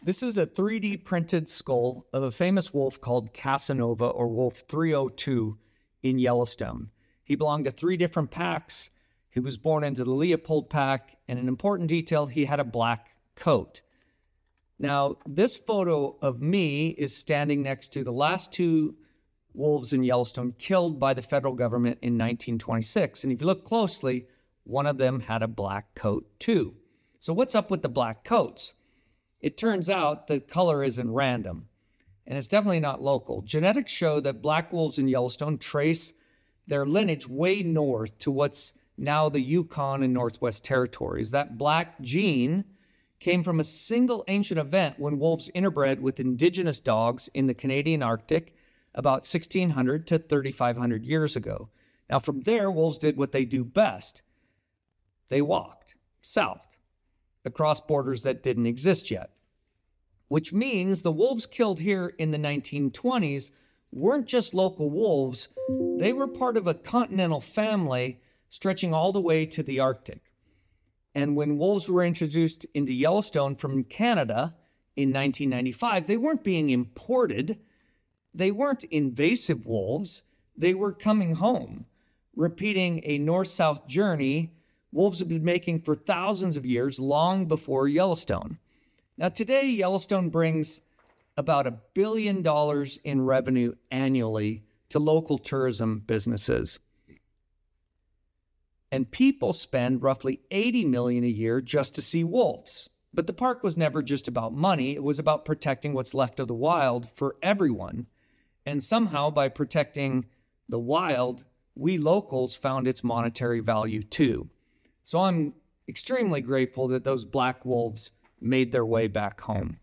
This is a 3D printed skull of a famous wolf called Casanova, or Wolf 302, in Yellowstone. He belonged to 3 different packs. He was born into the Leopold pack, and an important detail, he had a black coat. Now, this photo of me is standing next to the last 2 wolves in Yellowstone killed by the federal government in 1926. And if you look closely, one of them had a black coat too. So what's up with the black coats? It turns out the color isn't random, and it's definitely not local. Genetics show that black wolves in Yellowstone trace their lineage way north to what's now the Yukon and Northwest Territories. That black gene came from a single ancient event when wolves interbred with indigenous dogs in the Canadian Arctic about 1,600 to 3,500 years ago. Now, from there, wolves did what they do best. They walked south across borders that didn't exist yet, which means the wolves killed here in the 1920s weren't just local wolves. They were part of a continental family stretching all the way to the Arctic. And when wolves were introduced into Yellowstone from Canada in 1995, they weren't being imported. They weren't invasive wolves. They were coming home, repeating a north-south journey wolves have been making for thousands of years, long before Yellowstone. Now, today, Yellowstone brings about $1 billion in revenue annually to local tourism businesses. And people spend roughly $80 million a year just to see wolves. But the park was never just about money. It was about protecting what's left of the wild for everyone. And somehow, by protecting the wild, we locals found its monetary value too. So I'm extremely grateful that those black wolves made their way back home.